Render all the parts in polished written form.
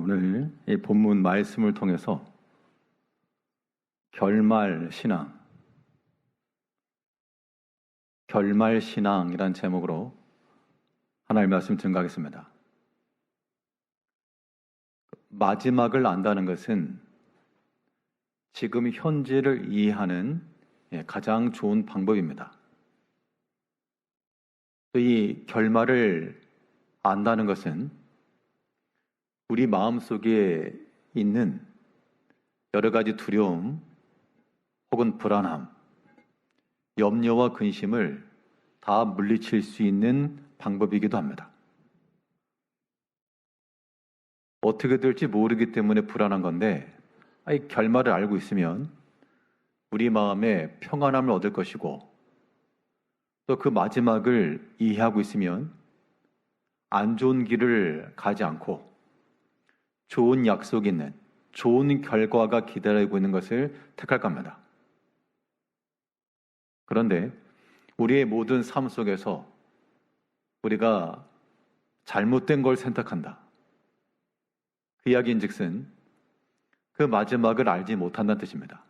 오늘 이 본문 말씀을 통해서 결말신앙이란 제목으로 하나님의 말씀 증거하겠습니다. 마지막을 안다는 것은 지금 현재를 이해하는 가장 좋은 방법입니다. 또 이 결말을 안다는 것은 우리 마음속에 있는 여러 가지 두려움 혹은 불안함, 염려와 근심을 다 물리칠 수 있는 방법이기도 합니다. 어떻게 될지 모르기 때문에 불안한 건데 이 결말을 알고 있으면 우리 마음에 평안함을 얻을 것이고 또 그 마지막을 이해하고 있으면 안 좋은 길을 가지 않고 좋은 약속이 있는 좋은 결과가 기다리고 있는 것을 택할 겁니다. 그런데 우리의 모든 삶 속에서 우리가 잘못된 걸 선택한다. 그 이야기인즉슨 그 마지막을 알지 못한다는 뜻입니다.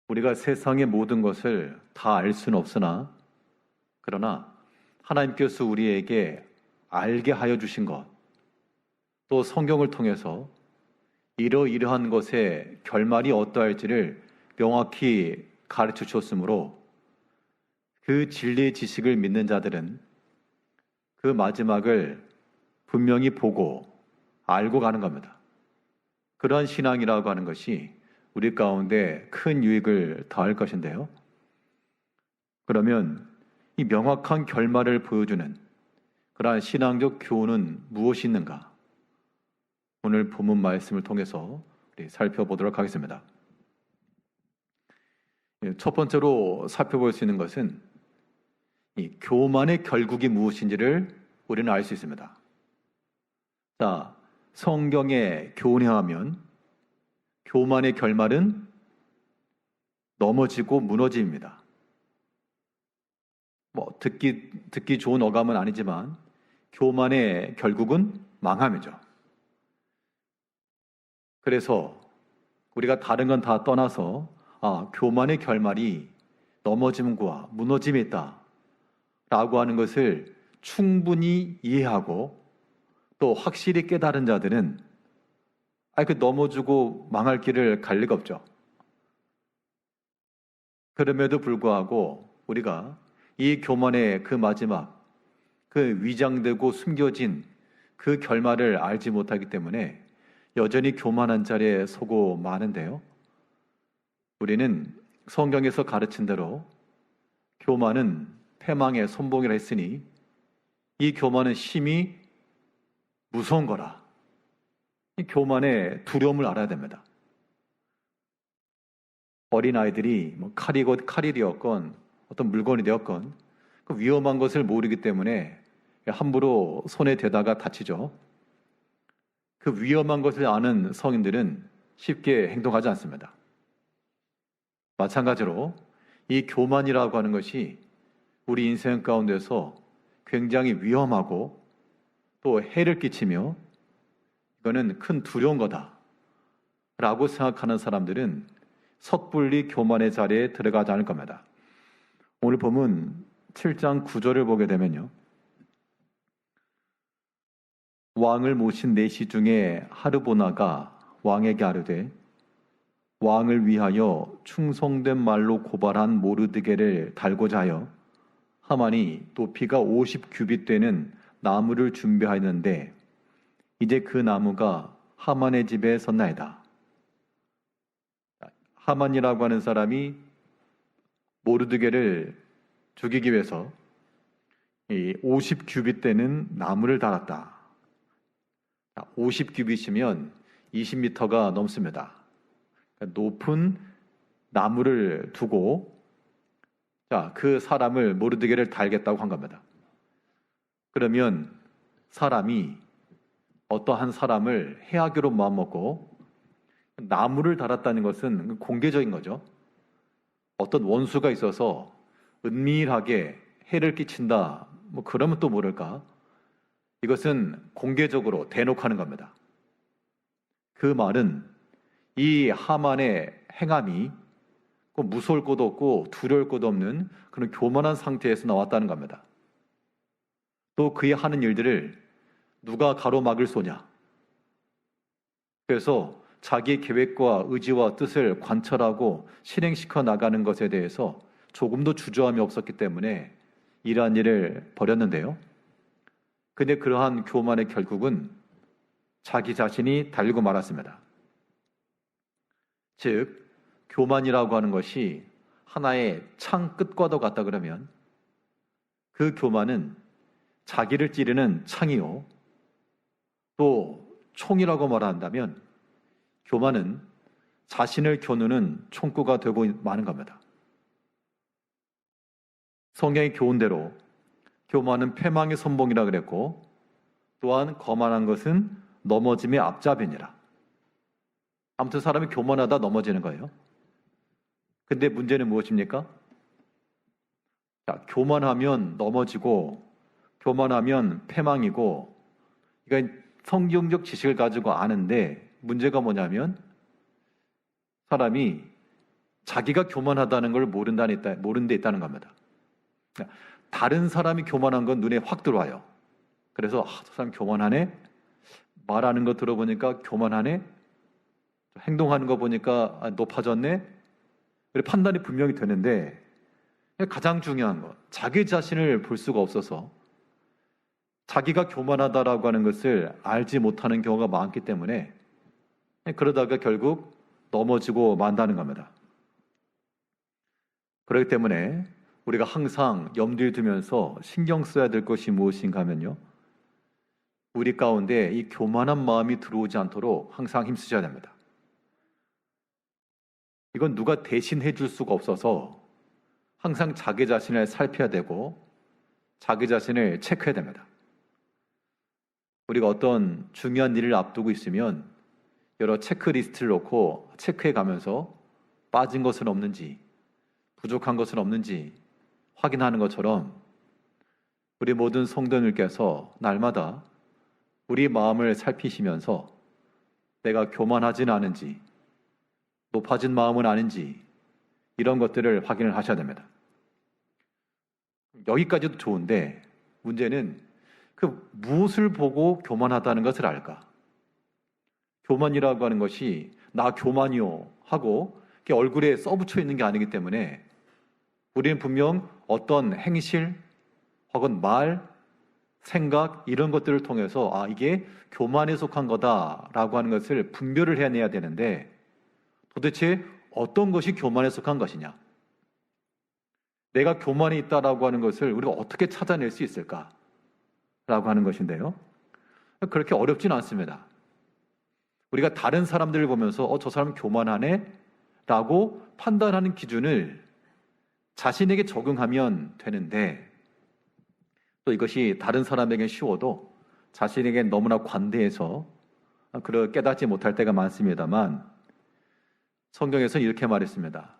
우리가 세상의 모든 것을 다 알 수는 없으나 그러나 하나님께서 우리에게 알게 하여 주신 것, 또 성경을 통해서 이러이러한 것의 결말이 어떠할지를 명확히 가르쳐 주었으므로 그 진리의 지식을 믿는 자들은 그 마지막을 분명히 보고 알고 가는 겁니다. 그러한 신앙이라고 하는 것이 우리 가운데 큰 유익을 더할 것인데요. 그러면 이 명확한 결말을 보여주는 그러한 신앙적 교훈은 무엇이 있는가? 오늘 본문 말씀을 통해서 우리 살펴보도록 하겠습니다. 첫 번째로 살펴볼 수 있는 것은 이 교만의 결국이 무엇인지를 우리는 알 수 있습니다. 자, 성경의 교훈에 하면 교만의 결말은 넘어지고 무너짐입니다. 듣기 좋은 어감은 아니지만 교만의 결국은 망함이죠. 그래서 우리가 다른 건 다 떠나서 교만의 결말이 넘어짐과 무너짐이 있다 라고 하는 것을 충분히 이해하고 또 확실히 깨달은 자들은 그 넘어지고 망할 길을 갈 리가 없죠. 그럼에도 불구하고 우리가 이 교만의 그 마지막, 그 위장되고 숨겨진 그 결말을 알지 못하기 때문에 여전히 교만한 자리에 서고 마는데요. 우리는 성경에서 가르친 대로 교만은 패망의 선봉이라 했으니 이 교만은 심히 무서운 거라. 이 교만의 두려움을 알아야 됩니다. 어린아이들이 칼이 되었건 어떤 물건이 되었건 그 위험한 것을 모르기 때문에 함부로 손에 대다가 다치죠. 그 위험한 것을 아는 성인들은 쉽게 행동하지 않습니다. 마찬가지로 이 교만이라고 하는 것이 우리 인생 가운데서 굉장히 위험하고 또 해를 끼치며 이거는 큰 두려운 거다 라고 생각하는 사람들은 섣불리 교만의 자리에 들어가지 않을 겁니다. 오늘 보면 7장 9절을 보게 되면요, 왕을 모신 내시 중에 하르보나가 왕에게 아뢰되 왕을 위하여 충성된 말로 고발한 모르드게를 달고자 하여 하만이 높이가 50규빗 되는 나무를 준비하였는데 이제 그 나무가 하만의 집에 섰나이다. 하만이라고 하는 사람이 모르드게를 죽이기 위해서 50규빗 되는 나무를 달았다. 50규빗이면 20m가 넘습니다. 높은 나무를 두고 그 사람을 모르드게를 달겠다고 한 겁니다. 그러면 사람이 어떠한 사람을 해하기로 마음먹고 나무를 달았다는 것은 공개적인 거죠. 어떤 원수가 있어서 은밀하게 해를 끼친다, 그러면 또 모를까? 이것은 공개적으로 대놓고 하는 겁니다. 그 말은 이 하만의 행함이 무서울 것도 없고 두려울 것도 없는 그런 교만한 상태에서 나왔다는 겁니다. 또 그의 하는 일들을 누가 가로막을 소냐? 그래서 자기의 계획과 의지와 뜻을 관철하고 실행시켜 나가는 것에 대해서 조금도 주저함이 없었기 때문에 이러한 일을 벌였는데요. 근데 그러한 교만의 결국은 자기 자신이 달리고 말았습니다. 즉, 교만이라고 하는 것이 하나의 창 끝과도 같다 그러면 그 교만은 자기를 찌르는 창이요. 또 총이라고 말한다면 교만은 자신을 겨누는 총구가 되고 마는 겁니다. 성경의 교훈대로 교만은 패망의 선봉이라 그랬고 또한 거만한 것은 넘어짐의 앞잡이니라. 아무튼 사람이 교만하다 넘어지는 거예요. 근데 문제는 무엇입니까? 자, 교만하면 넘어지고 교만하면 패망이고 이건 성경적 지식을 가지고 아는데 문제가 뭐냐면 사람이 자기가 교만하다는 걸 모르는 데 있다는 겁니다. 다른 사람이 교만한 건 눈에 확 들어와요. 그래서 저 사람 교만하네? 말하는 거 들어보니까 교만하네? 행동하는 거 보니까 높아졌네? 판단이 분명히 되는데 가장 중요한 것, 자기 자신을 볼 수가 없어서 자기가 교만하다라고 하는 것을 알지 못하는 경우가 많기 때문에 그러다가 결국 넘어지고 만다는 겁니다. 그렇기 때문에 우리가 항상 염두에 두면서 신경 써야 될 것이 무엇인가 하면요. 우리 가운데 이 교만한 마음이 들어오지 않도록 항상 힘쓰셔야 됩니다. 이건 누가 대신해 줄 수가 없어서 항상 자기 자신을 살펴야 되고 자기 자신을 체크해야 됩니다. 우리가 어떤 중요한 일을 앞두고 있으면 여러 체크리스트를 놓고 체크해 가면서 빠진 것은 없는지 부족한 것은 없는지 확인하는 것처럼 우리 모든 성도님께서 날마다 우리 마음을 살피시면서 내가 교만하지는 않은지 높아진 마음은 아닌지 이런 것들을 확인을 하셔야 됩니다. 여기까지도 좋은데 문제는 그 무엇을 보고 교만하다는 것을 알까? 교만이라고 하는 것이 나 교만이요 하고 이렇게 얼굴에 써붙여 있는 게 아니기 때문에 우리는 분명 어떤 행실 혹은 말, 생각 이런 것들을 통해서 이게 교만에 속한 거다라고 하는 것을 분별을 해내야 되는데 도대체 어떤 것이 교만에 속한 것이냐? 내가 교만이 있다라고 하는 것을 우리가 어떻게 찾아낼 수 있을까? 라고 하는 것인데요. 그렇게 어렵지는 않습니다. 우리가 다른 사람들을 보면서 저 사람은 교만하네? 라고 판단하는 기준을 자신에게 적용하면 되는데 또 이것이 다른 사람에게 쉬워도 자신에게 너무나 관대해서 깨닫지 못할 때가 많습니다만 성경에서는 이렇게 말했습니다.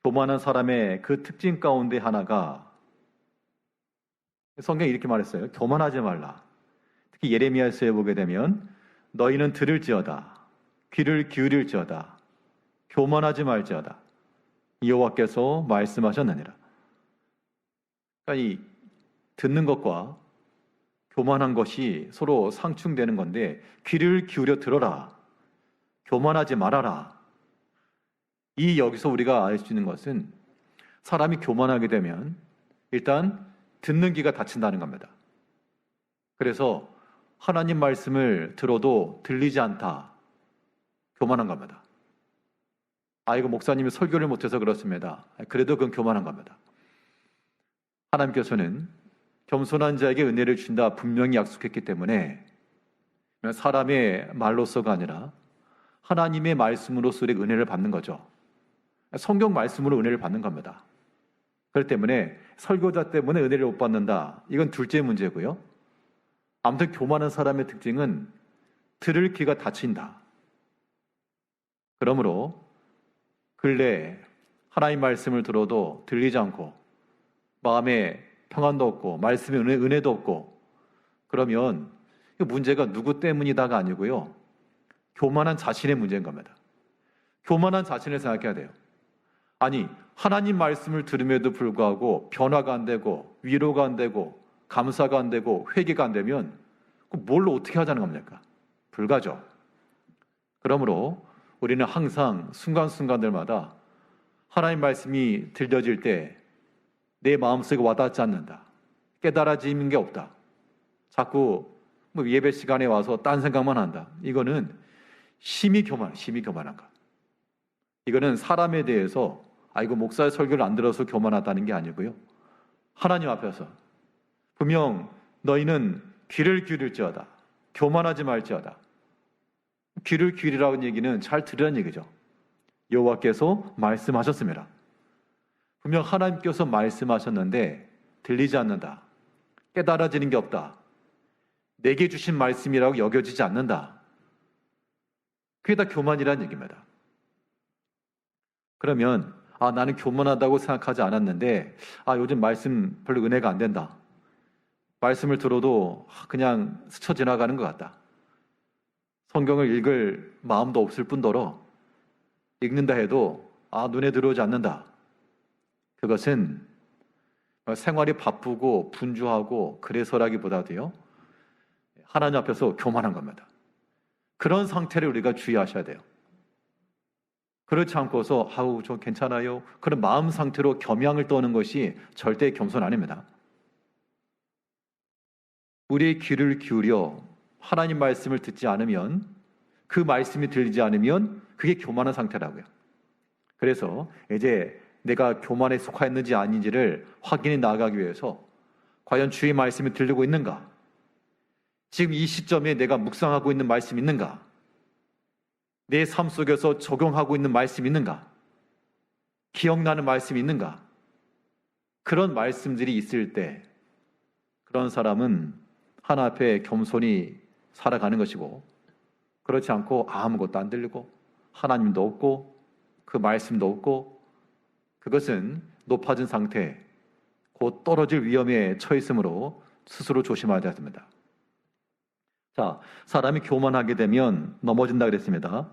교만한 사람의 그 특징 가운데 하나가 성경이 이렇게 말했어요. 교만하지 말라. 특히 예레미야서에 보게 되면 너희는 들을지어다. 귀를 기울일지어다. 교만하지 말지어다. 여호와께서 말씀하셨느니라. 그러니까 이 듣는 것과 교만한 것이 서로 상충되는 건데 귀를 기울여 들어라. 교만하지 말아라. 여기서 우리가 알 수 있는 것은 사람이 교만하게 되면 일단 듣는 귀가 닫힌다는 겁니다. 그래서 하나님 말씀을 들어도 들리지 않다. 교만한 겁니다. 이거 목사님이 설교를 못해서 그렇습니다. 그래도 그건 교만한 겁니다. 하나님께서는 겸손한 자에게 은혜를 주신다 분명히 약속했기 때문에 사람의 말로서가 아니라 하나님의 말씀으로서 우리가 은혜를 받는 거죠. 성경 말씀으로 은혜를 받는 겁니다. 그렇기 때문에 설교자 때문에 은혜를 못 받는다. 이건 둘째 문제고요. 아무튼 교만한 사람의 특징은 들을 귀가 닫힌다. 그러므로 근래 하나님 말씀을 들어도 들리지 않고 마음에 평안도 없고 말씀에 은혜도 없고 그러면 문제가 누구 때문이다가 아니고요. 교만한 자신의 문제인 겁니다. 교만한 자신을 생각해야 돼요. 아니, 하나님 말씀을 들음에도 불구하고 변화가 안 되고 위로가 안 되고 감사가 안 되고 회개가 안 되면 뭘로 어떻게 하자는 겁니까? 불가죠. 그러므로 우리는 항상 순간순간들마다 하나님 말씀이 들려질 때 내 마음속에 와닿지 않는다. 깨달아지는 게 없다. 자꾸 예배 시간에 와서 딴 생각만 한다. 이거는 심히 교만한 것. 이거는 사람에 대해서 이거 목사의 설교를 안 들어서 교만하다는 게 아니고요. 하나님 앞에서 분명 너희는 귀를 기울일지어다. 교만하지 말지어다. 귀를 기울이라는 얘기는 잘 들으라는 얘기죠. 여호와께서 말씀하셨습니다. 분명 하나님께서 말씀하셨는데 들리지 않는다. 깨달아지는 게 없다. 내게 주신 말씀이라고 여겨지지 않는다. 그게 다 교만이라는 얘기입니다. 그러면 나는 교만하다고 생각하지 않았는데 요즘 말씀 별로 은혜가 안 된다. 말씀을 들어도 그냥 스쳐 지나가는 것 같다. 성경을 읽을 마음도 없을 뿐더러 읽는다 해도 눈에 들어오지 않는다. 그것은 생활이 바쁘고 분주하고 그래서라기보다도요, 하나님 앞에서 교만한 겁니다. 그런 상태를 우리가 주의하셔야 돼요. 그렇지 않고서 저 괜찮아요. 그런 마음 상태로 겸양을 떠는 것이 절대 겸손 아닙니다. 우리의 귀를 기울여 하나님 말씀을 듣지 않으면, 그 말씀이 들리지 않으면 그게 교만한 상태라고요. 그래서 이제 내가 교만에 속하였는지 아닌지를 확인해 나가기 위해서 과연 주의 말씀이 들리고 있는가? 지금 이 시점에 내가 묵상하고 있는 말씀이 있는가? 내 삶 속에서 적용하고 있는 말씀이 있는가? 기억나는 말씀이 있는가? 그런 말씀들이 있을 때 그런 사람은 하나 앞에 겸손히 살아가는 것이고, 그렇지 않고 아무것도 안 들리고 하나님도 없고 그 말씀도 없고, 그것은 높아진 상태, 곧 떨어질 위험에 처했으므로 스스로 조심해야 됩니다. 자, 사람이 교만하게 되면 넘어진다 그랬습니다.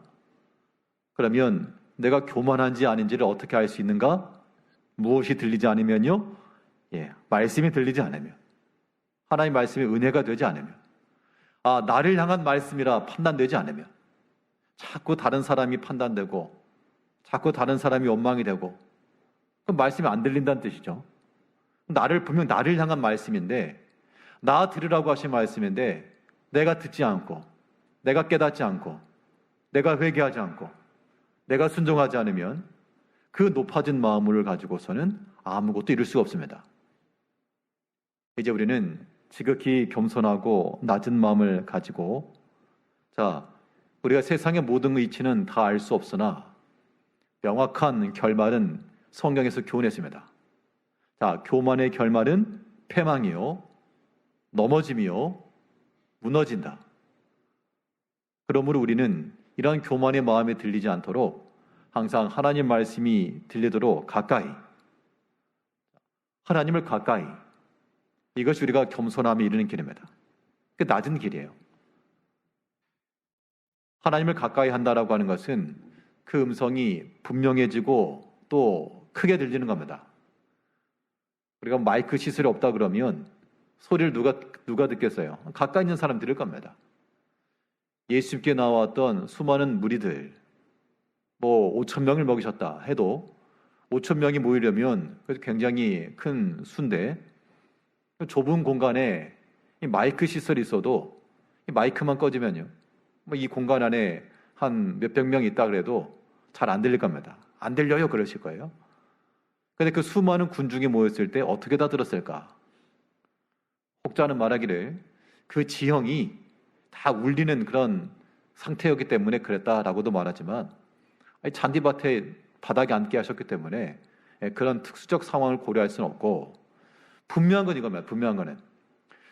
그러면 내가 교만한지 아닌지를 어떻게 알 수 있는가? 무엇이 들리지 않으면요? 말씀이 들리지 않으면, 하나님 말씀이 은혜가 되지 않으면, 나를 향한 말씀이라 판단되지 않으면, 자꾸 다른 사람이 판단되고 자꾸 다른 사람이 원망이 되고, 그럼 말씀이 안 들린다는 뜻이죠. 분명 나를 향한 말씀인데, 나 들으라고 하신 말씀인데 내가 듣지 않고, 내가 깨닫지 않고, 내가 회개하지 않고, 내가 순종하지 않으면 그 높아진 마음을 가지고서는 아무것도 이룰 수가 없습니다. 이제 우리는 지극히 겸손하고 낮은 마음을 가지고, 우리가 세상의 모든 이치는 다 알 수 없으나 명확한 결말은 성경에서 교훈했습니다. 교만의 결말은 패망이요, 넘어짐이요, 무너진다. 그러므로 우리는 이러한 교만의 마음에 들리지 않도록 항상 하나님 말씀이 들리도록 가까이, 하나님을 가까이, 이것이 우리가 겸손함에 이르는 길입니다. 그 낮은 길이에요. 하나님을 가까이 한다라고 하는 것은 그 음성이 분명해지고 또 크게 들리는 겁니다. 우리가 마이크 시설이 없다 그러면 소리를 누가 듣겠어요? 가까이 있는 사람 들을 겁니다. 예수님께 나왔던 수많은 무리들, 5,000명을 먹이셨다 해도 5,000명이 모이려면 굉장히 큰 수인데, 좁은 공간에 이 마이크 시설이 있어도 이 마이크만 꺼지면요, 이 공간 안에 한 몇백 명이 있다 그래도 잘 안 들릴 겁니다. 안 들려요 그러실 거예요. 그런데 그 수많은 군중이 모였을 때 어떻게 다 들었을까? 혹자는 말하기를 그 지형이 다 울리는 그런 상태였기 때문에 그랬다라고도 말하지만, 잔디밭에 바닥에 앉게 하셨기 때문에 그런 특수적 상황을 고려할 수는 없고, 분명한 건 이겁니다. 분명한 거는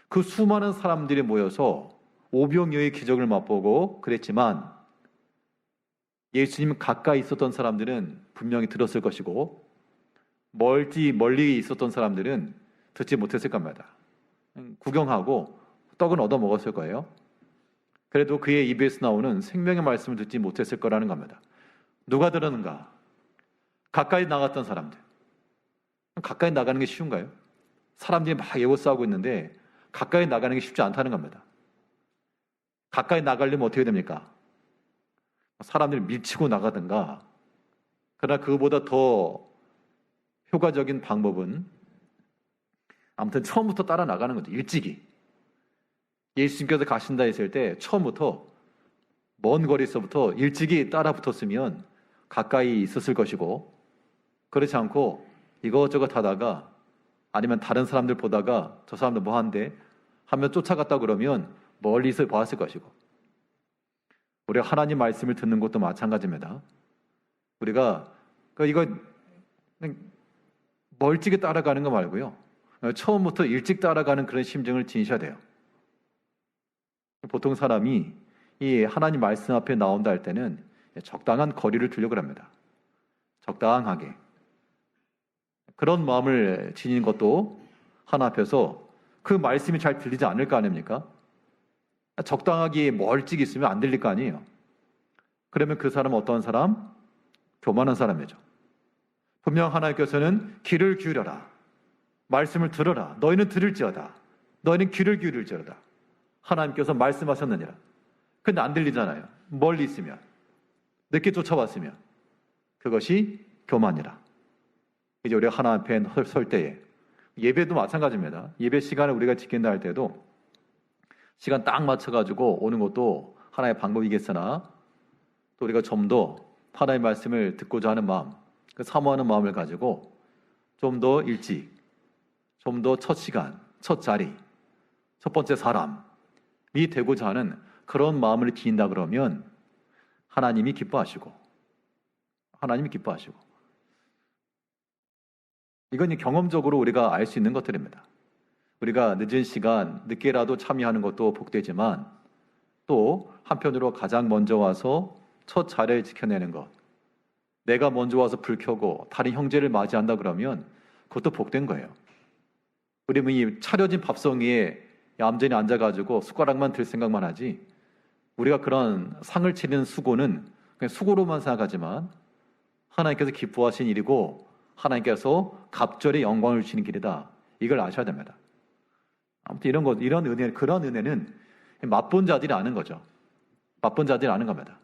그 수많은 사람들이 모여서 오병이어의 기적을 맛보고 그랬지만, 예수님 가까이 있었던 사람들은 분명히 들었을 것이고, 멀리 있었던 사람들은 듣지 못했을 겁니다. 구경하고 떡은 얻어 먹었을 거예요. 그래도 그의 입에서 나오는 생명의 말씀을 듣지 못했을 거라는 겁니다. 누가 들었는가? 가까이 나갔던 사람들. 가까이 나가는 게 쉬운가요? 사람들이 막 에워싸고 있는데 가까이 나가는 게 쉽지 않다는 겁니다. 가까이 나가려면 어떻게 됩니까? 사람들을 밀치고 나가든가. 그러나 그거보다 더 효과적인 방법은 아무튼 처음부터 따라 나가는 거죠. 일찍이. 예수님께서 가신다 했을 때 처음부터 먼 거리에서부터 일찍이 따라 붙었으면 가까이 있었을 것이고, 그렇지 않고 이것저것 하다가 아니면 다른 사람들 보다가 저 사람들 뭐 하는데 하면 쫓아갔다 그러면 멀리서 보았을 것이고, 우리가 하나님 말씀을 듣는 것도 마찬가지입니다. 우리가 이거 멀찍이 따라가는 거 말고요, 처음부터 일찍 따라가는 그런 심정을 지니셔야 돼요. 보통 사람이 이 하나님 말씀 앞에 나온다 할 때는 적당한 거리를 두려고 합니다. 적당하게. 그런 마음을 지니는 것도 하나 앞에서 그 말씀이 잘 들리지 않을 거 아닙니까? 적당하게 멀찍이 있으면 안 들릴 거 아니에요. 그러면 그 사람은 어떤 사람? 교만한 사람이죠. 분명 하나님께서는 귀를 기울여라. 말씀을 들어라. 너희는 들을지어다. 너희는 귀를 기울일지어다. 하나님께서 말씀하셨느니라. 근데 안 들리잖아요. 멀리 있으면. 늦게 쫓아왔으면. 그것이 교만이라. 이제 우리가 하나님 앞에 설 때에, 예배도 마찬가지입니다. 예배 시간을 우리가 지킨다 할 때도 시간 딱 맞춰가지고 오는 것도 하나의 방법이겠으나, 또 우리가 좀 더 하나님의 말씀을 듣고자 하는 마음, 그 사모하는 마음을 가지고 좀 더 일찍, 좀 더 첫 시간, 첫 자리, 첫 번째 사람이 되고자 하는 그런 마음을 기인다 그러면 하나님이 기뻐하시고, 이건 경험적으로 우리가 알 수 있는 것들입니다. 우리가 늦은 시간, 늦게라도 참여하는 것도 복되지만, 또 한편으로 가장 먼저 와서 첫 자리를 지켜내는 것, 내가 먼저 와서 불 켜고 다른 형제를 맞이한다 그러면 그것도 복된 거예요. 우리는 이 차려진 밥상 위에 얌전히 앉아가지고 숟가락만 들 생각만 하지, 우리가 그런 상을 차리는 수고는 그냥 수고로만 생각하지만 하나님께서 기뻐하신 일이고 하나님께서 갑절의 영광을 주시는 길이다. 이걸 아셔야 됩니다. 아무튼 이런 은혜, 그런 은혜는 맛본 자들이 아는 거죠. 맛본 자들이 아는 겁니다.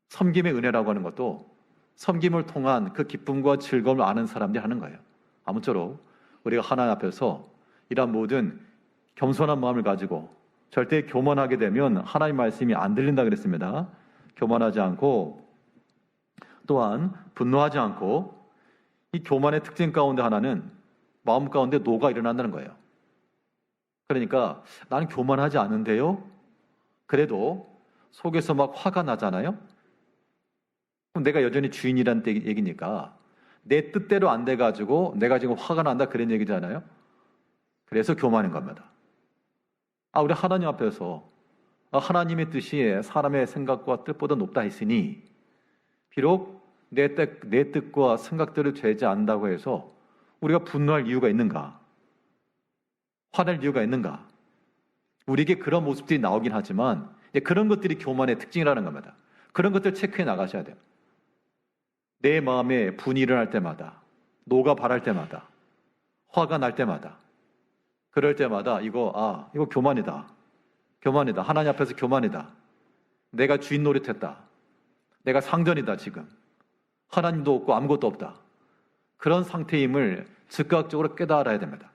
섬김의 은혜라고 하는 것도 섬김을 통한 그 기쁨과 즐거움을 아는 사람들이 하는 거예요. 아무쪼록 우리가 하나님 앞에서 이런 모든 겸손한 마음을 가지고, 절대 교만하게 되면 하나님 말씀이 안 들린다 그랬습니다. 교만하지 않고, 또한 분노하지 않고, 이 교만의 특징 가운데 하나는 마음 가운데 노가 일어난다는 거예요. 그러니까 나는 교만하지 않은데요, 그래도 속에서 막 화가 나잖아요. 그럼 내가 여전히 주인이란 얘기니까 내 뜻대로 안 돼가지고 내가 지금 화가 난다, 그런 얘기잖아요. 그래서 교만인 겁니다. 우리 하나님 앞에서 하나님의 뜻이 사람의 생각과 뜻보다 높다 했으니, 비록 내 뜻과 생각대로 되지 않는다고 해서 우리가 분노할 이유가 있는가? 화낼 이유가 있는가? 우리에게 그런 모습들이 나오긴 하지만 그런 것들이 교만의 특징이라는 겁니다. 그런 것들 체크해 나가셔야 돼요. 내 마음에 분이 일어날 때마다, 노가 발할 때마다, 화가 날 때마다, 그럴 때마다 이거 교만이다. 하나님 앞에서 교만이다. 내가 주인 노릇했다. 내가 상전이다 지금. 하나님도 없고 아무것도 없다. 그런 상태임을 즉각적으로 깨달아야 됩니다.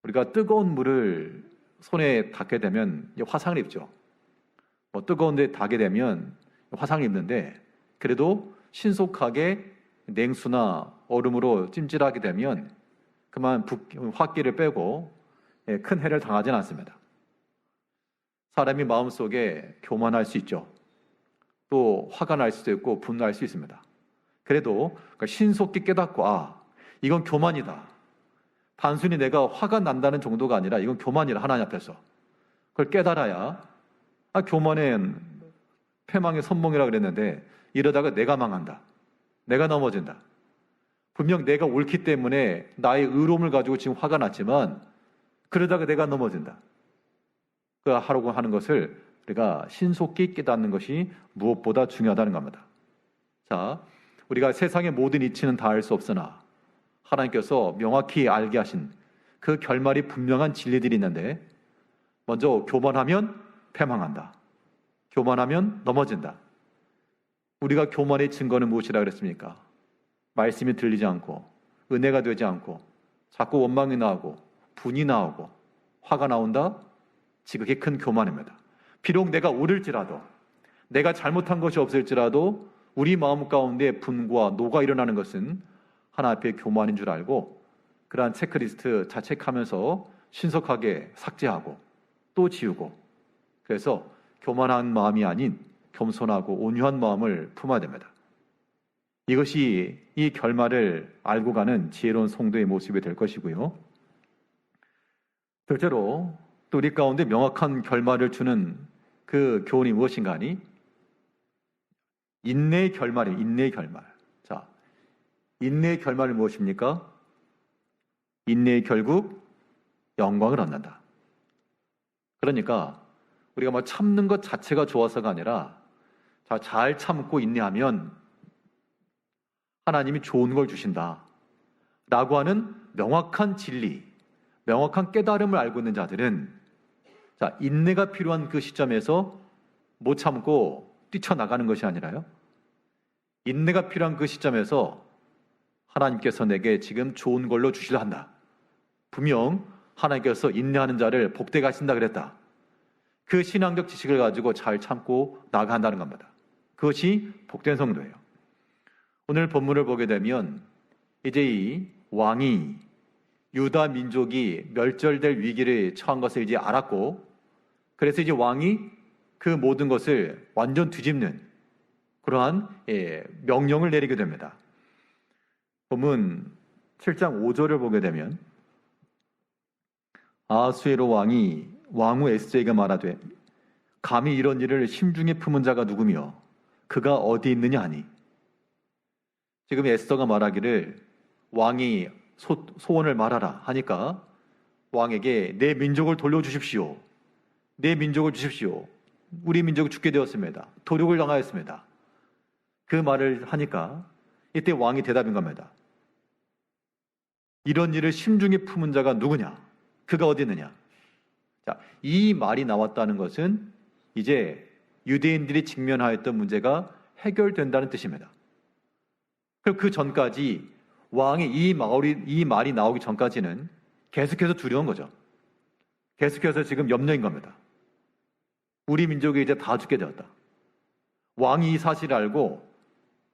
우리가 뜨거운 물을 손에 닿게 되면 화상을 입죠. 뜨거운 데 닿게 되면 화상을 입는데, 그래도 신속하게 냉수나 얼음으로 찜질하게 되면 그만 화기를 빼고 큰 해를 당하지는 않습니다. 사람이 마음속에 교만할 수 있죠. 또 화가 날 수도 있고 분노할 수 있습니다. 그래도 신속히 깨닫고, 이건 교만이다. 단순히 내가 화가 난다는 정도가 아니라 이건 교만이라, 하나님 앞에서. 그걸 깨달아야, 교만은 패망의 선봉이라 그랬는데 이러다가 내가 망한다. 내가 넘어진다. 분명 내가 옳기 때문에 나의 의로움을 가지고 지금 화가 났지만 그러다가 내가 넘어진다. 하려고 하는 것을 우리가 신속히 깨닫는 것이 무엇보다 중요하다는 겁니다. 자, 우리가 세상의 모든 이치는 다 알 수 없으나 하나님께서 명확히 알게 하신 그 결말이 분명한 진리들이 있는데, 먼저 교만하면 패망한다. 교만하면 넘어진다. 우리가 교만의 증거는 무엇이라 그랬습니까? 말씀이 들리지 않고 은혜가 되지 않고 자꾸 원망이 나오고 분이 나오고 화가 나온다? 지극히 큰 교만입니다. 비록 내가 옳을지라도, 내가 잘못한 것이 없을지라도 우리 마음 가운데 분과 노가 일어나는 것은 하나 앞에 교만인 줄 알고, 그러한 체크리스트 자책하면서 신속하게 삭제하고 또 지우고, 그래서 교만한 마음이 아닌 겸손하고 온유한 마음을 품어야 됩니다. 이것이 이 결말을 알고 가는 지혜로운 성도의 모습이 될 것이고요. 둘째로, 또 우리 가운데 명확한 결말을 주는 그 교훈이 무엇인가 하니, 인내의 결말이에요. 인내의 결말. 자, 인내의 결말은 무엇입니까? 인내의 결국 영광을 얻는다. 그러니까 우리가 뭐 참는 것 자체가 좋아서가 아니라, 자, 잘 참고 인내하면 하나님이 좋은 걸 주신다 라고 하는 명확한 진리, 명확한 깨달음을 알고 있는 자들은, 자, 인내가 필요한 그 시점에서 못 참고 뛰쳐나가는 것이 아니라요, 인내가 필요한 그 시점에서 하나님께서 내게 지금 좋은 걸로 주시려 한다. 분명 하나님께서 인내하는 자를 복되게 하신다 그랬다. 그 신앙적 지식을 가지고 잘 참고 나아간다는 겁니다. 그것이 복된 성도예요. 오늘 본문을 보게 되면 이제 이 왕이 유다 민족이 멸절될 위기를 처한 것을 이제 알았고, 그래서 이제 왕이 그 모든 것을 완전 뒤집는 그러한 명령을 내리게 됩니다. 본문 7장 5절을 보게 되면, 아하수에로 왕이 왕후 에스더에게 말하되 감히 이런 일을 심중에 품은 자가 누구며 그가 어디 있느냐 하니, 지금 에스더가 말하기를 왕이 소원을 말하라 하니까 왕에게 내 민족을 돌려주십시오. 내 민족을 주십시오. 우리 민족이 죽게 되었습니다. 도륙을 당하였습니다. 그 말을 하니까 이때 왕이 대답인 겁니다. 이런 일을 심중에 품은 자가 누구냐? 그가 어디 있느냐? 자, 이 말이 나왔다는 것은 이제 유대인들이 직면하였던 문제가 해결된다는 뜻입니다. 그럼 그 전까지 왕이 이 말이 나오기 전까지는 계속해서 두려운 거죠. 계속해서 지금 염려인 겁니다. 우리 민족이 이제 다 죽게 되었다. 왕이 이 사실을 알고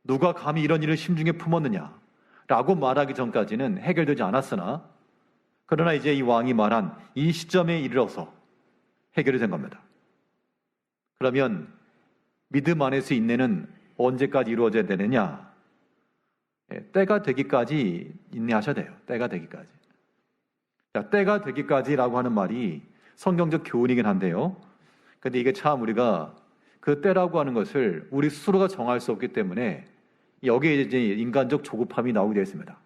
누가 감히 이런 일을 심중에 품었느냐 라고 말하기 전까지는 해결되지 않았으나, 그러나 이제 이 왕이 말한 이 시점에 이르러서 해결이 된 겁니다. 그러면 믿음 안에서 인내는 언제까지 이루어져야 되느냐? 때가 되기까지 인내하셔야 돼요. 때가 되기까지. 자, 때가 되기까지라고 하는 말이 성경적 교훈이긴 한데요. 근데 이게 참 우리가 그 때라고 하는 것을 우리 스스로가 정할 수 없기 때문에 여기에 이제 인간적 조급함이 나오게 되어 있습니다.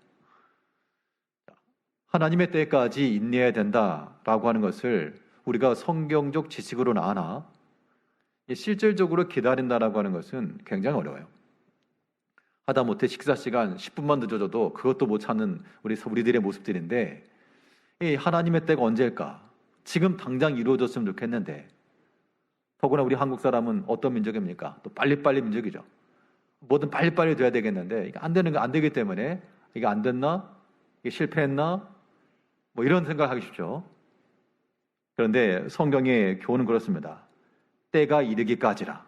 하나님의 때까지 인내해야 된다라고 하는 것을 우리가 성경적 지식으로는 아나 실질적으로 기다린다라고 하는 것은 굉장히 어려워요. 하다못해 식사 시간 10분만 늦어져도 그것도 못 찾는 우리들의 모습들인데, 이 하나님의 때가 언제일까? 지금 당장 이루어졌으면 좋겠는데, 더구나 우리 한국 사람은 어떤 민족입니까? 또 빨리빨리 민족이죠. 뭐든 빨리빨리 돼야 되겠는데 이게 안 되는 거 안 되기 때문에 이게 안 됐나? 이게 실패했나? 뭐 이런 생각하기 쉽죠. 그런데 성경의 교훈은 그렇습니다. 때가 이르기까지라.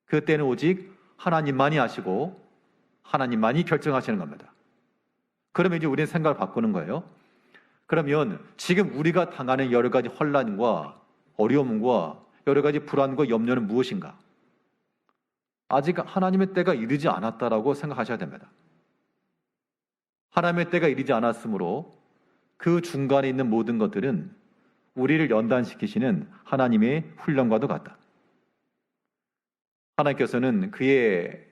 그 때는 오직 하나님만이 아시고 하나님만이 결정하시는 겁니다. 그러면 이제 우리는 생각을 바꾸는 거예요. 그러면 지금 우리가 당하는 여러 가지 혼란과 어려움과 여러 가지 불안과 염려는 무엇인가? 아직 하나님의 때가 이르지 않았다라고 생각하셔야 됩니다. 하나님의 때가 이르지 않았으므로 그 중간에 있는 모든 것들은 우리를 연단시키시는 하나님의 훈련과도 같다. 하나님께서는 그의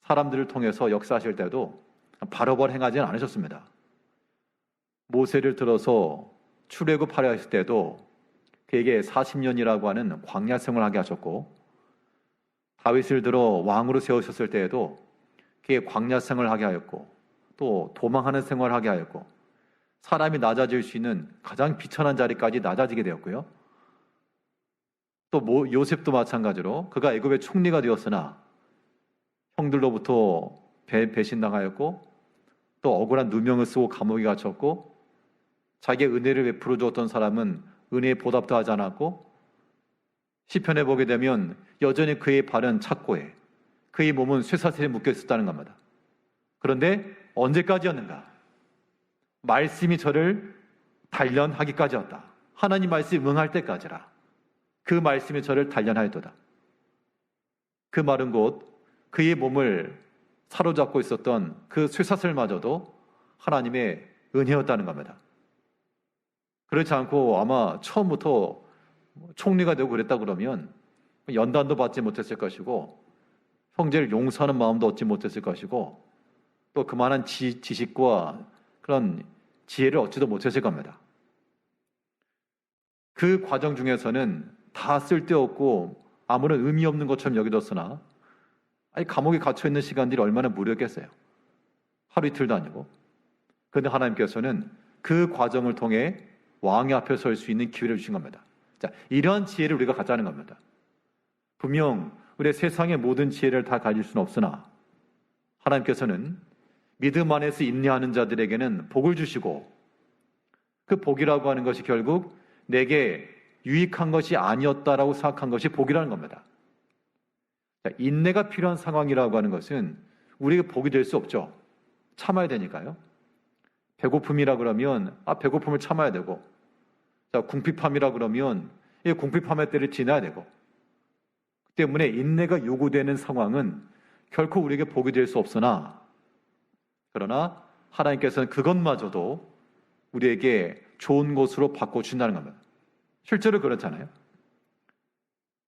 사람들을 통해서 역사하실 때도 바로바로 행하지는 않으셨습니다. 모세를 들어서 출애굽하려 하실 때도 그에게 40년이라고 하는 광야 생활을 하게 하셨고, 다윗을 들어 왕으로 세우셨을 때에도 그의 광야 생활을 하게 하였고, 또 도망하는 생활을 하게 하였고, 사람이 낮아질 수 있는 가장 비천한 자리까지 낮아지게 되었고요. 또 요셉도 마찬가지로 그가 애굽의 총리가 되었으나 형들로부터 배신당하였고, 또 억울한 누명을 쓰고 감옥에 갇혔고, 자기의 은혜를 베풀어 주었던 사람은 은혜의 보답도 하지 않았고, 시편에 보게 되면 여전히 그의 발은 착고에, 그의 몸은 쇠사슬에 묶여 있었다는 겁니다. 그런데 언제까지였는가? 말씀이 저를 단련하기까지였다. 하나님 말씀이 응할 때까지라. 그 말씀이 저를 단련하였도다. 그 말은 곧 그의 몸을 사로잡고 있었던 그 쇠사슬마저도 하나님의 은혜였다는 겁니다. 그렇지 않고 아마 처음부터 총리가 되고 그랬다 그러면 연단도 받지 못했을 것이고, 형제를 용서하는 마음도 얻지 못했을 것이고, 또 그만한 지식과 그런 지혜를 얻지도 못했을 겁니다. 그 과정 중에서는 다 쓸데없고 아무런 의미 없는 것처럼 여겨졌으나, 감옥에 갇혀있는 시간들이 얼마나 무료했겠어요. 하루 이틀도 아니고. 그런데 하나님께서는 그 과정을 통해 왕의 앞에 설 수 있는 기회를 주신 겁니다. 자, 이러한 지혜를 우리가 갖자는 겁니다. 분명 우리의 세상의 모든 지혜를 다 가질 수는 없으나, 하나님께서는 믿음 안에서 인내하는 자들에게는 복을 주시고, 그 복이라고 하는 것이 결국 내게 유익한 것이 아니었다라고 생각한 것이 복이라는 겁니다. 자, 인내가 필요한 상황이라고 하는 것은 우리에게 복이 될 수 없죠. 참아야 되니까요. 배고픔이라 그러면 배고픔을 참아야 되고, 자, 궁핍함이라 그러면 이 궁핍함의 때를 지나야 되고, 그 때문에 인내가 요구되는 상황은 결코 우리에게 복이 될 수 없으나, 그러나 하나님께서는 그것마저도 우리에게 좋은 것으로 바꿔주신다는 겁니다. 실제로 그렇잖아요.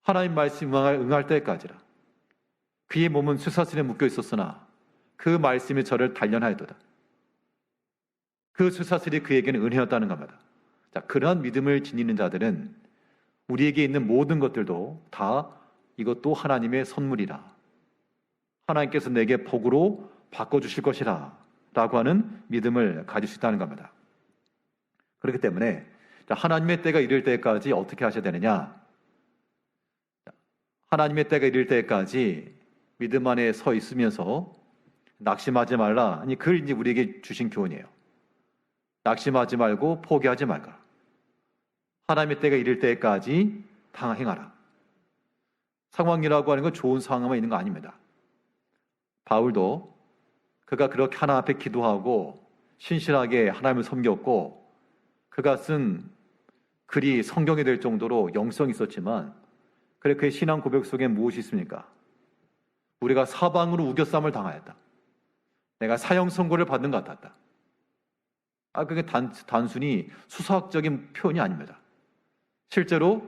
하나님 말씀 응할 때까지라. 그의 몸은 쇠사슬에 묶여 있었으나 그 말씀이 저를 단련하였도다. 그 쇠사슬이 그에게는 은혜였다는 겁니다. 자, 그러한 믿음을 지니는 자들은 우리에게 있는 모든 것들도 다 이것도 하나님의 선물이라, 하나님께서 내게 복으로 바꿔주실 것이라 라고 하는 믿음을 가질 수 있다는 겁니다. 그렇기 때문에 하나님의 때가 이를 때까지 어떻게 하셔야 되느냐? 하나님의 때가 이를 때까지 믿음 안에 서 있으면서 낙심하지 말라. 아니, 그걸 이제 우리에게 주신 교훈이에요. 낙심하지 말고 포기하지 말까. 하나님의 때가 이를 때까지 행하라. 상황이라고 하는 건 좋은 상황만 있는 거 아닙니다. 바울도 그가 그렇게 하나님 앞에 기도하고 신실하게 하나님을 섬겼고, 그가 쓴 글이 성경이 될 정도로 영성이 있었지만, 그래 그의 신앙 고백 속에 무엇이 있습니까? 우리가 사방으로 우겨쌈을 당하였다. 내가 사형 선고를 받는 것 같았다. 그게 단순히 수사학적인 표현이 아닙니다. 실제로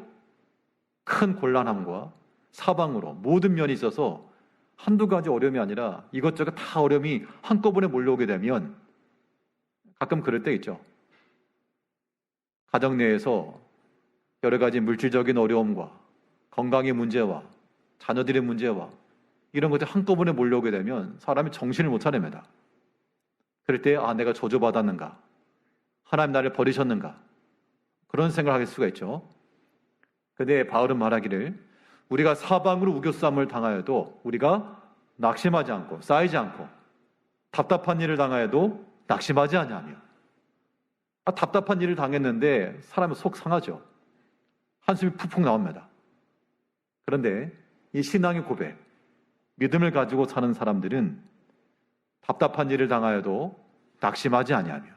큰 곤란함과 사방으로 모든 면이 있어서 한두 가지 어려움이 아니라 이것저것 다 어려움이 한꺼번에 몰려오게 되면 가끔 그럴 때 있죠. 가정 내에서 여러 가지 물질적인 어려움과 건강의 문제와 자녀들의 문제와 이런 것들이 한꺼번에 몰려오게 되면 사람이 정신을 못 차립니다. 그럴 때 내가 저주받았는가? 하나님 나를 버리셨는가? 그런 생각을 하게 수가 있죠. 그런데 바울은 말하기를 우리가 사방으로 우겨쌈을 당하여도 우리가 낙심하지 않고 쌓이지 않고, 답답한 일을 당하여도 낙심하지 아니하며. 답답한 일을 당했는데 사람은 속 상하죠. 한숨이 푹푹 나옵니다. 그런데 이 신앙의 고백, 믿음을 가지고 사는 사람들은 답답한 일을 당하여도 낙심하지 아니하며,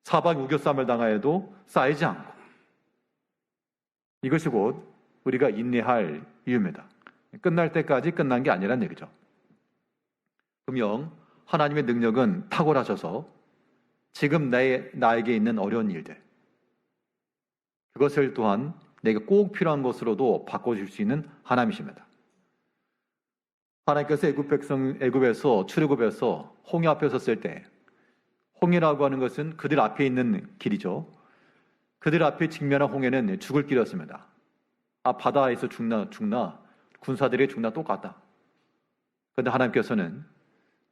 사방 우겨쌈을 당하여도 쌓이지 않고, 이것이 곧 우리가 인내할 이유입니다. 끝날 때까지 끝난 게 아니란 얘기죠. 분명 하나님의 능력은 탁월하셔서 지금 나에게 있는 어려운 일들, 그것을 또한 내게 꼭 필요한 것으로도 바꿔줄 수 있는 하나님이십니다. 하나님께서 애굽에서 출애굽해서 홍해 앞에 섰을 때, 홍해라고 하는 것은 그들 앞에 있는 길이죠. 그들 앞에 직면한 홍해는 죽을 길이었습니다. 바다에서 죽나 군사들의 죽나 똑같다. 그런데 하나님께서는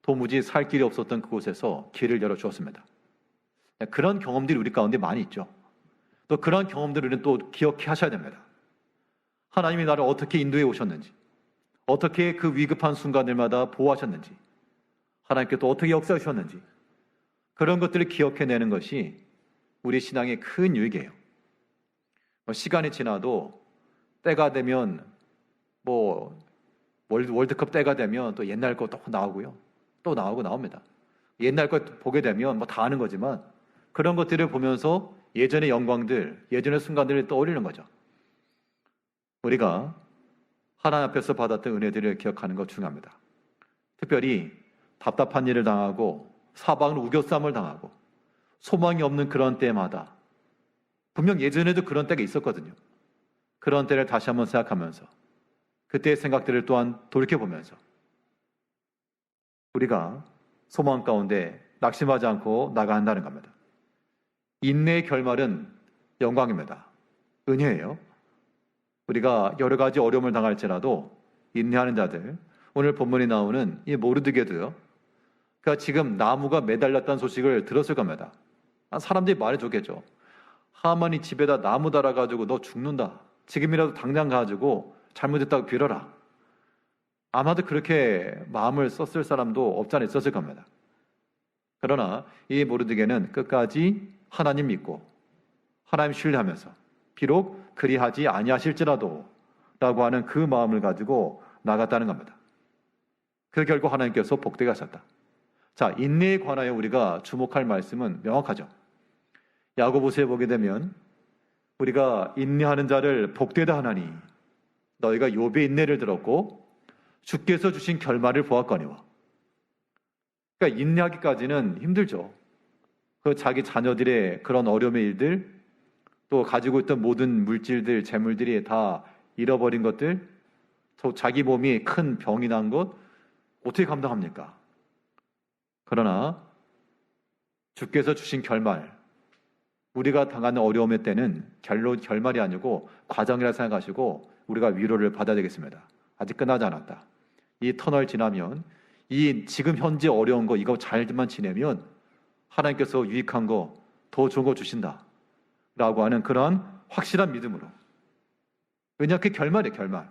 도무지 살 길이 없었던 그곳에서 길을 열어주었습니다. 그런 경험들이 우리 가운데 많이 있죠. 또 그런 경험들을 또 기억해 하셔야 됩니다. 하나님이 나를 어떻게 인도해 오셨는지, 어떻게 그 위급한 순간들마다 보호하셨는지, 하나님께 또 어떻게 역사해 주셨는지, 그런 것들을 기억해내는 것이 우리 신앙의 큰 유익이에요. 시간이 지나도 때가 되면 월드컵 때가 되면 또 옛날 거 또 나오고요. 또 나옵니다. 옛날 거 보게 되면 다 아는 거지만 그런 것들을 보면서 예전의 영광들, 예전의 순간들을 떠올리는 거죠. 우리가 하나님 앞에서 받았던 은혜들을 기억하는 것 중요합니다. 특별히 답답한 일을 당하고 사방으로 우겨쌈을 당하고 소망이 없는 그런 때마다 분명 예전에도 그런 때가 있었거든요. 그런 때를 다시 한번 생각하면서 그때의 생각들을 또한 돌이켜보면서 우리가 소망 가운데 낙심하지 않고 나가야 한다는 겁니다. 인내의 결말은 영광입니다. 은혜예요. 우리가 여러 가지 어려움을 당할지라도 인내하는 자들, 오늘 본문에 나오는 이 모르드게도요. 그러니까 지금 나무가 매달렸다는 소식을 들었을 겁니다. 사람들이 말해줬겠죠. 하만이 집에다 나무 달아가지고 너 죽는다. 지금이라도 당장 가지고 잘못했다고 빌어라. 아마도 그렇게 마음을 썼을 사람도 없지 않아 있었을 겁니다. 그러나 이 모르드게는 끝까지 하나님 믿고 하나님 신뢰하면서 비록 그리하지 아니하실지라도 라고 하는 그 마음을 가지고 나갔다는 겁니다. 그 결과 하나님께서 복되게 하셨다. 자, 인내에 관하여 우리가 주목할 말씀은 명확하죠. 야고보서에 보게 되면 우리가 인내하는 자를 복되다 하나니 너희가 욥의 인내를 들었고 주께서 주신 결말을 보았거니와. 그러니까 인내하기까지는 힘들죠. 그 자기 자녀들의 그런 어려움의 일들, 또 가지고 있던 모든 물질들, 재물들이 다 잃어버린 것들, 또 자기 몸이 큰 병이 난 것, 어떻게 감당합니까? 그러나 주께서 주신 결말, 우리가 당하는 어려움의 때는 결말이 아니고 과정이라 생각하시고 우리가 위로를 받아야 되겠습니다. 아직 끝나지 않았다. 이 터널 지나면 이 지금 현재 어려운 거 이거 잘만 지내면 하나님께서 유익한 거 더 좋은 거 주신다 라고 하는 그런 확실한 믿음으로. 왜냐 그 결말이에요. 결말.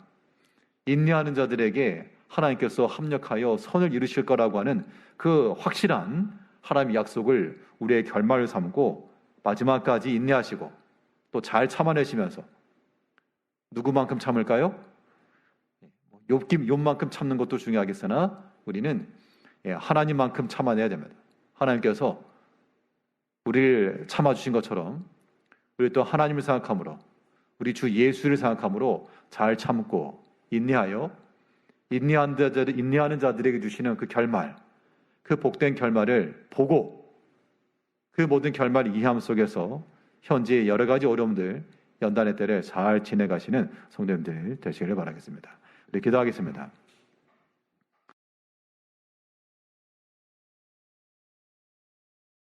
인내하는 자들에게 하나님께서 합력하여 선을 이루실 거라고 하는 그 확실한 하나님의 약속을 우리의 결말을 삼고 마지막까지 인내하시고 또 잘 참아내시면서 누구만큼 참을까요? 욥만큼 참는 것도 중요하겠으나 우리는 하나님만큼 참아내야 됩니다. 하나님께서 우리를 참아주신 것처럼 우리 또 하나님을 생각함으로 우리 주 예수를 생각함으로 잘 참고 인내하여 인내하는 자들에게 주시는 그 결말, 그 복된 결말을 보고 그 모든 결말을 이해함 속에서 현재의 여러 가지 어려움들, 연단의 때를 잘 지내가시는 성도님들 되시기를 바라겠습니다. 우리 기도하겠습니다.